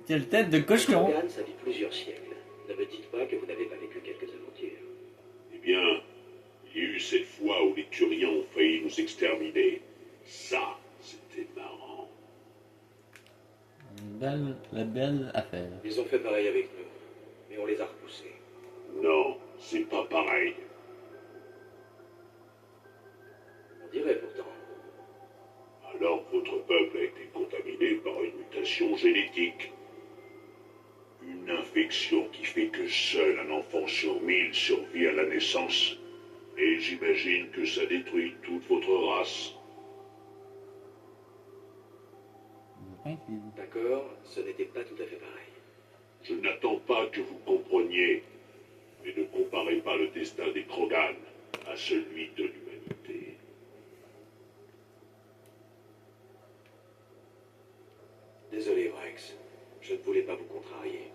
Quelle tête de cochon! Morgan, ça vit plusieurs siècles. Ne me dites pas que vous n'avez pas vécu quelques aventures. Eh bien, il y a eu cette fois où les Turiens ont failli nous exterminer. Ça, c'était marrant. La belle affaire. Ils ont fait pareil avec nous, mais on les a repoussés. Non, c'est pas pareil. On dirait pourtant. Alors votre peuple a été contaminé par une mutation génétique. Une infection qui fait que seul un enfant sur 1000 survit à la naissance. Et j'imagine que ça détruit toute votre race. D'accord, ce n'était pas tout à fait pareil. Je n'attends pas que vous compreniez. Mais ne comparez pas le destin des Krogan à celui de l'humanité. Désolé, Rex. Je ne voulais pas vous contrarier.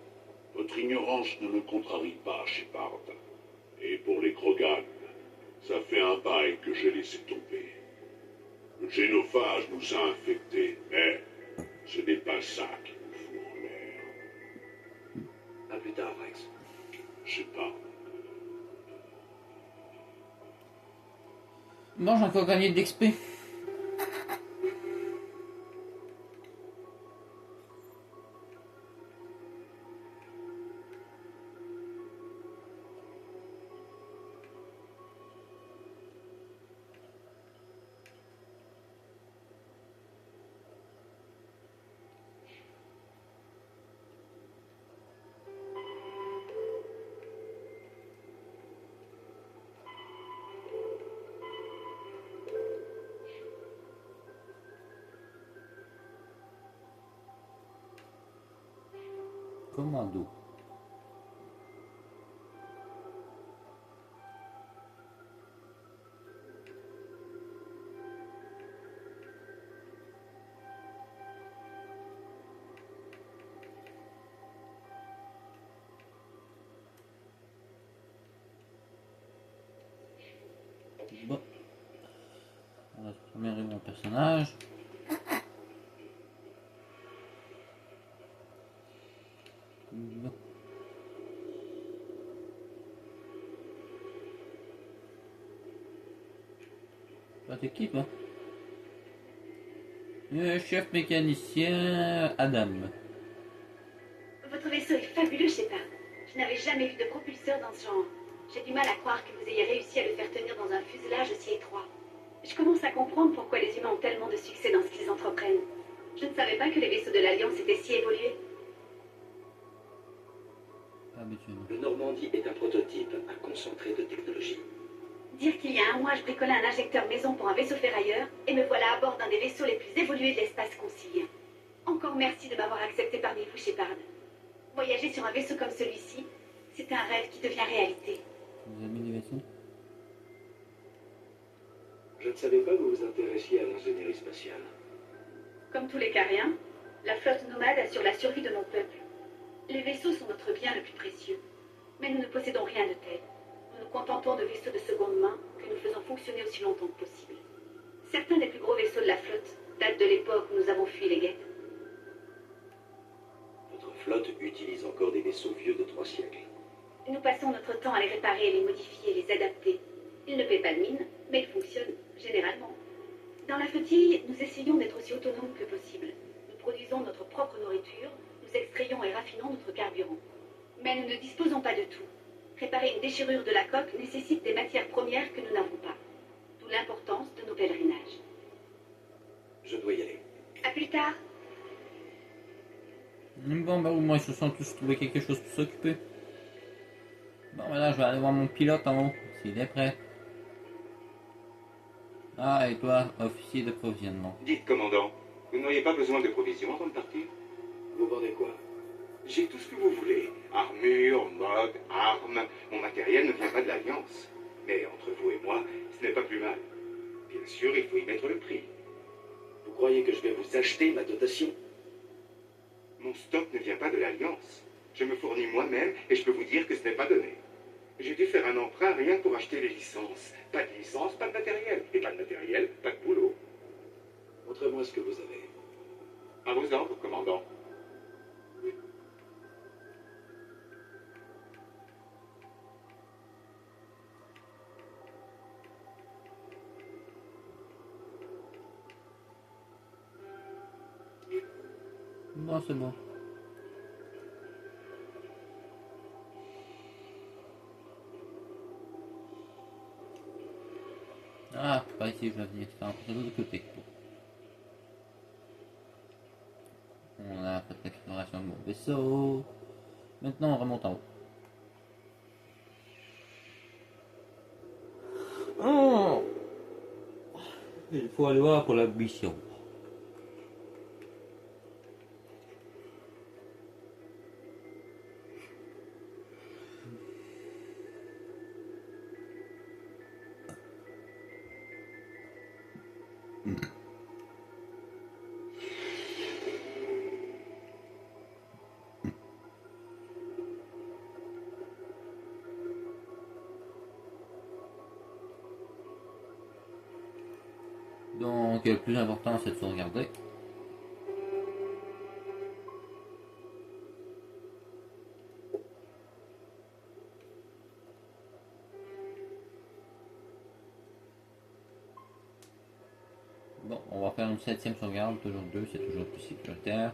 Votre ignorance ne me contrarie pas, Shepard. Et pour les Krogan, ça fait un bail que j'ai laissé tomber. Le génophage nous a infectés, mais ce n'est pas ça qui nous fout en l'air. À plus tard, Rex. Je sais pas. Bon, j'ai encore gagné de l'XP. Commando. Bon. On va transformer mon personnage. Bon. Toi, t'es qui, toi? Chef mécanicien Adam. Votre vaisseau est fabuleux, Shepard. Je n'avais jamais vu de propulseur dans ce genre. J'ai du mal à croire que vous ayez réussi à le faire tenir dans un fuselage aussi étroit. Je commence à comprendre pourquoi les humains ont tellement de succès dans ce qu'ils entreprennent. Je ne savais pas que les vaisseaux de l'Alliance étaient si évolués. Le Normandie est un prototype, un concentré de technologie. Dire qu'il y a un mois, je bricolais un injecteur maison pour un vaisseau ferrailleur, et me voilà à bord d'un des vaisseaux les plus évolués de l'espace concilien. Encore merci de m'avoir accepté parmi vous, Shepard. Voyager sur un vaisseau comme celui-ci, c'est un rêve qui devient réalité. Vous avez mis des vaisseaux? Je ne savais pas que vous vous intéressiez à l'ingénierie spatiale. Comme tous les Cariens, la flotte nomade assure la survie de mon peuple. Les vaisseaux sont notre bien le plus précieux, mais nous ne possédons rien de tel. Nous nous contentons de vaisseaux de seconde main que nous faisons fonctionner aussi longtemps que possible. Certains des plus gros vaisseaux de la flotte datent de l'époque où nous avons fui les guettes. Votre flotte utilise encore des vaisseaux vieux de 3 siècles. Nous passons notre temps à les réparer, les modifier, les adapter. Ils ne paient pas de mine, mais ils fonctionnent, généralement. Dans la flottille, nous essayons d'être aussi autonomes que possible. Nous produisons notre propre nourriture, nous extrayons et raffinons notre carburant. Mais nous ne disposons pas de tout. Réparer une déchirure de la coque nécessite des matières premières que nous n'avons pas. D'où l'importance de nos pèlerinages. Je dois y aller. À plus tard. Bon, bah au moins ils se sont tous trouvé quelque chose pour s'occuper. Bon, voilà, je vais aller voir mon pilote en haut, s'il est prêt. Ah, et toi, officier d'approvisionnement. Dites, commandant, vous n'auriez pas besoin de provisions avant de partir? Vous vendez quoi? J'ai tout ce que vous voulez. Armure, mode, armes. Mon matériel ne vient pas de l'Alliance. Mais entre vous et moi, ce n'est pas plus mal. Bien sûr, il faut y mettre le prix. Vous croyez que je vais vous acheter ma dotation? Mon stock ne vient pas de l'Alliance. Je me fournis moi-même et je peux vous dire que ce n'est pas donné. J'ai dû faire un emprunt rien que pour acheter les licences. Pas de licence, pas de matériel. Et pas de matériel, pas de boulot. Montrez-moi ce que vous avez. À vos ordres, commandant. Bon, c'est bon. Ah, pas ici, je dois venir. C'est un peu de l'autre côté. On a fait l'exploration de mon vaisseau. Maintenant, on remonte en haut. Oh, il faut aller voir pour la mission. Donc, le plus important, c'est de sauvegarder. Bon, on va faire une 7e sauvegarde, toujours 2, c'est toujours plus sécuritaire.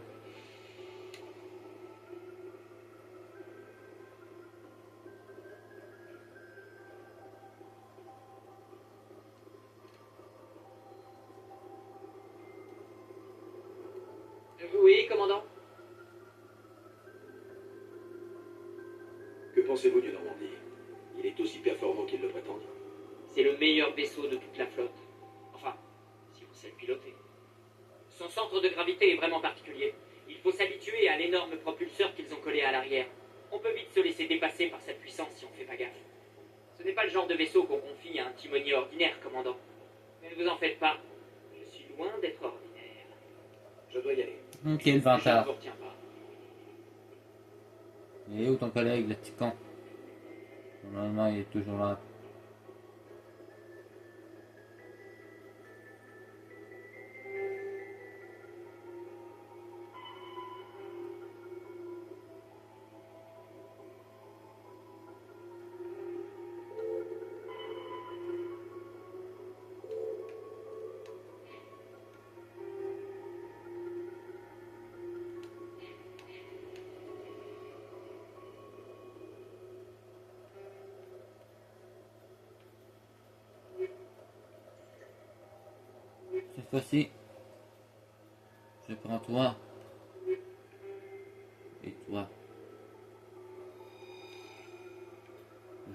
Oui, commandant. Que pensez-vous du Normandie? Il est aussi performant qu'il le prétend. C'est le meilleur vaisseau de toute la flotte. Enfin, si on sait le piloter. Son centre de gravité est vraiment particulier. Il faut s'habituer à l'énorme propulseur qu'ils ont collé à l'arrière. On peut vite se laisser dépasser par sa puissance si on fait pas gaffe. Ce n'est pas le genre de vaisseau qu'on confie à un timonier ordinaire, commandant. Mais ne vous en faites pas. Je suis loin d'être ordinaire. Je dois y aller. Ok, le Je ne vantard. vous retiens pas. Et où ton collègue, le petit con? Normalement, il est toujours là. Cette fois-ci, je prends toi et toi.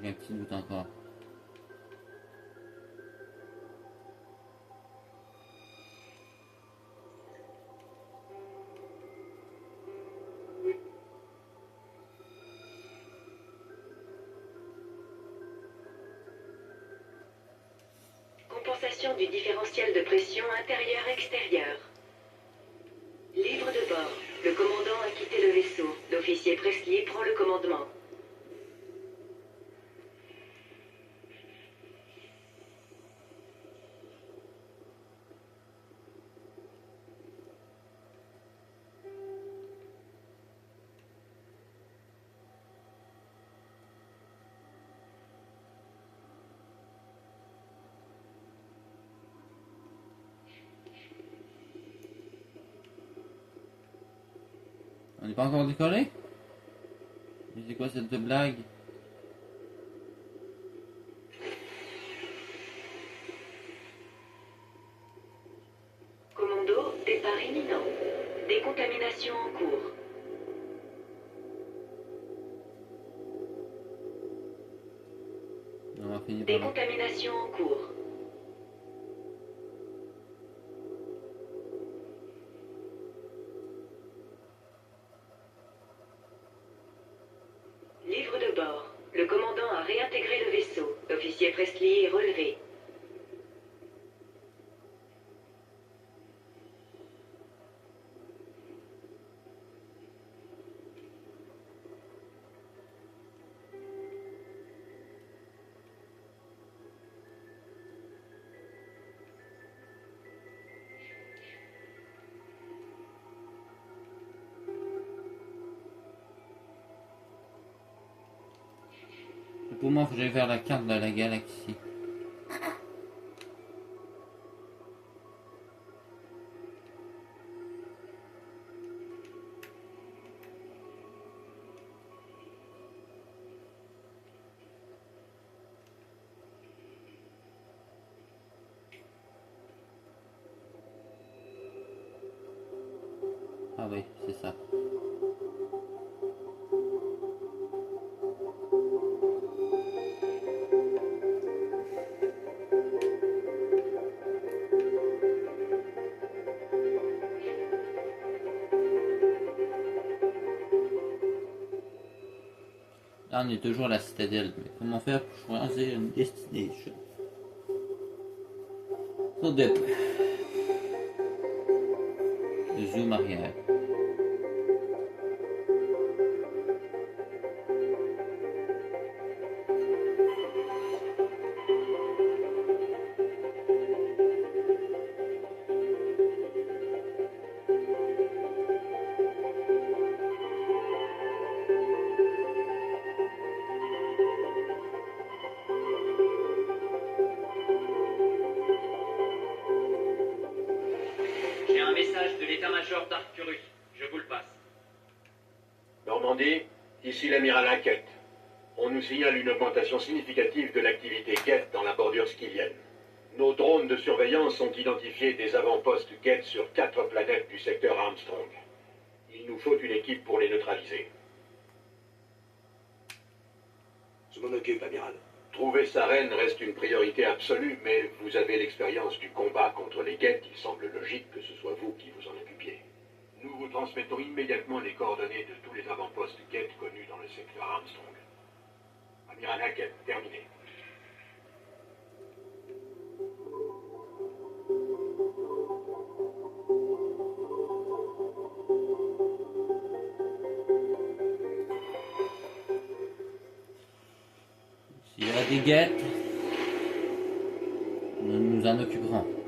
J'ai un petit doute encore. Compensation du différentiel de pression intérieur-extérieur. Livre de bord. Le commandant a quitté le vaisseau. L'officier Presley prend le commandement. On n'est pas encore décollé? Mais c'est quoi cette blague? Commando, départ imminent. Décontamination en cours. On va finir par là. Décontamination en cours. Livre de bord. Le commandant a réintégré le vaisseau. L'officier Presley est relevé. Pour moi, il faut que j'aille vers la carte de la galaxie. Ah oui, c'est ça. Là, on est toujours à la citadelle, mais comment faire pour choisir une destination? So dip. Le zoom arrière. J'ai un message de l'état-major d'Arcturus. Je vous le passe. Normandie, ici l'amiral Hackett. On nous signale une augmentation significative de l'activité Geth dans la bordure skilienne. Nos drones de surveillance ont identifié des avant-postes Geth sur 4 planètes du secteur Armstrong. Il nous faut une équipe pour les neutraliser. Je m'en occupe, amiral. Trouver Saren reste une priorité absolue, mais vous avez l'expérience du combat contre les Geth. Il semble logique que ce soit vous qui vous en occupiez. Nous vous transmettons immédiatement les coordonnées de tous les avant-postes Geth connus dans le secteur Armstrong. Amiral Hackett, terminé. S'il y a des guettes, nous nous en occuperons.